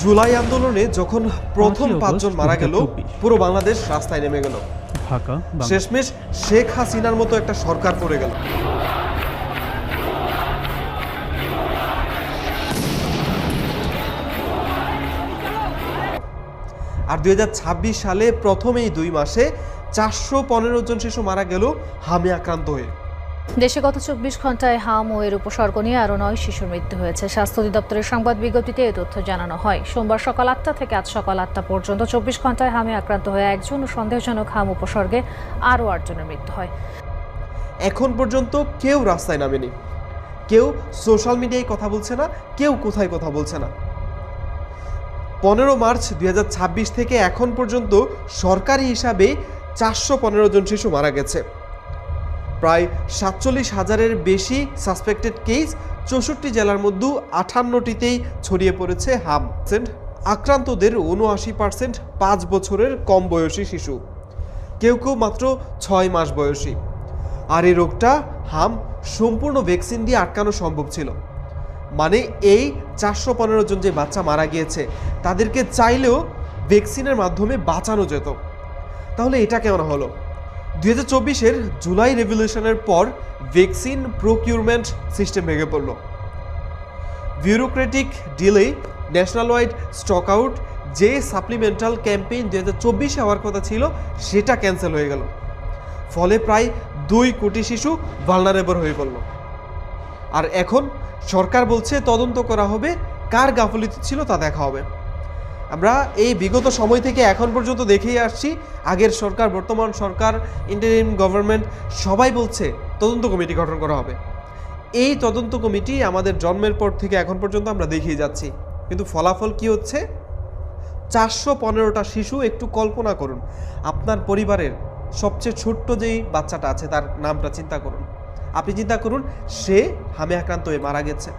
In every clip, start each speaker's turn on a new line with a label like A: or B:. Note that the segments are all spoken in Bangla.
A: জুলাই আন্দোলনে যখন প্রথম 5 জন মারা গেল, পুরো বাংলাদেশ রাস্তায় নেমে গেল।
B: ঢাকা
A: শেষমেশ শেখ হাসিনার মতো একটা সরকার পড়ে গেল। আর 2026 সালে প্রথম এই 2 মাসে 415 জন শিশু মারা গেল হামে আক্রান্ত হয়ে।
C: দেশে গত 24 ঘন্টায় হাম ও এর উপসর্গ নিয়ে আরও 9 শিশুর মৃত্যু হয়েছে। স্বাস্থ্য অধিদপ্তরের সংবাদ বিজ্ঞপ্তিতে এই তথ্য জানানো হয়। সোমবার সকাল 8টা থেকে আজ সকাল 8টা পর্যন্ত 24 ঘন্টায় হামে আক্রান্ত হয়ে একজন ও সন্দেহজনক হাম উপসর্গে আরও 8 জনের মৃত্যু হয়।
A: এখন পর্যন্ত কেউ রাস্তায় নামেনি, কেউ সোশ্যাল মিডিয়ায় কথা বলছে না, কেউ কোথায় কথা বলছে না। 15 মার্চ 2026 থেকে এখন পর্যন্ত সরকারি হিসাবে 415 জন শিশু মারা গেছে। প্রায় 47,000-এর বেশি সাসপেক্টেড কেস 64 জেলার মধ্যে 58টিতেই ছড়িয়ে পড়েছে হাম। আক্রান্তদের 79% 5 বছরের কম বয়সী শিশু, কেউ কেউ মাত্র 6 মাস বয়সী। আর এই রোগটা হাম সম্পূর্ণ ভ্যাকসিন দিয়ে আটকানো সম্ভব ছিল। মানে এই 415 জন যে বাচ্চা মারা গিয়েছে তাদেরকে চাইলেও ভ্যাকসিনের মাধ্যমে বাঁচানো যেত। তাহলে এটা কেমন হলো? 2024-এর জুলাই রেভলিউশনের পর ভ্যাকসিন প্রকিউরমেন্ট সিস্টেম ভেঙে পড়ল। Bureaucratic delay, national wide stock out, যে সাপ্লিমেন্টাল ক্যাম্পেইন 2024-এ হওয়ার কথা ছিল সেটা ক্যান্সেল হয়ে গেল। ফলে প্রায় 2 কোটি শিশু ভালনারেবল হয়ে পড়ল। আর এখন সরকার বলছে তদন্ত করা হবে, কার গাফিলতি ছিল তা দেখা হবে। আমরা এই বিগত সময় থেকে এখন পর্যন্ত দেখেই আসছি, আগের সরকার, বর্তমান সরকার, ইন্টারিম গভর্নমেন্ট সবাই বলছে তদন্ত কমিটি গঠন করা হবে। এই তদন্ত কমিটি আমাদের জন্মের পর থেকে এখন পর্যন্ত আমরা দেখিয়ে যাচ্ছি, কিন্তু ফলাফল কি হচ্ছে? 415টা শিশু। একটু কল্পনা করুন, আপনার পরিবারের সবচেয়ে ছোট্ট যেই বাচ্চাটা আছে তার নামটা চিন্তা করুন। আপনি চিন্তা করুন সে হামে আক্রান্ত হয়ে মারা গেছে।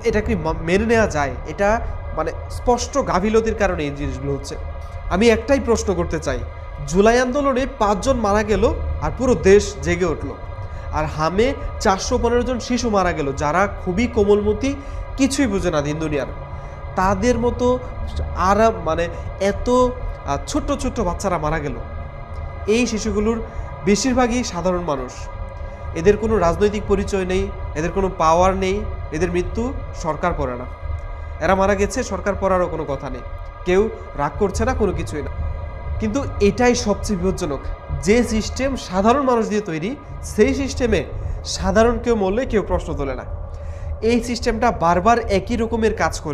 A: এটা কি মেনে নেওয়া যায়? এটা মানে স্পষ্ট গাফিলতির কারণে এই জিনিসগুলো হচ্ছে। আমি একটাই প্রশ্ন করতে চাই, জুলাই আন্দোলনে 5 জন মারা গেল আর পুরো দেশ জেগে উঠল, আর হামে 415 জন শিশু মারা গেল যারা খুবই কোমলমতি, কিছুই বুঝে না দিন দুনিয়ার। তাদের মতো আর মানে এত ছোট্ট ছোট্ট বাচ্চারা মারা গেল। এই শিশুগুলোর বেশিরভাগই সাধারণ মানুষ, এদের কোনো রাজনৈতিক পরিচয় নেই, এদের কোনো পাওয়ার নেই, এদের মৃত্যু সরকার করে না। এরা মারা গেছে, সরকার পড়ারও কোনো কথা নেই, কেউ রাগ করছে না, কোনো কিছুই না। কিন্তু এটাই সবচেয়ে বিপজ্জনক, যে সিস্টেম সাধারণ মানুষ দিয়ে তৈরি, সেই সিস্টেমে সাধারণ কেউ মরলে কেউ প্রশ্ন তোলে না। এই সিস্টেমটা বারবার একই রকমের কাজ করে।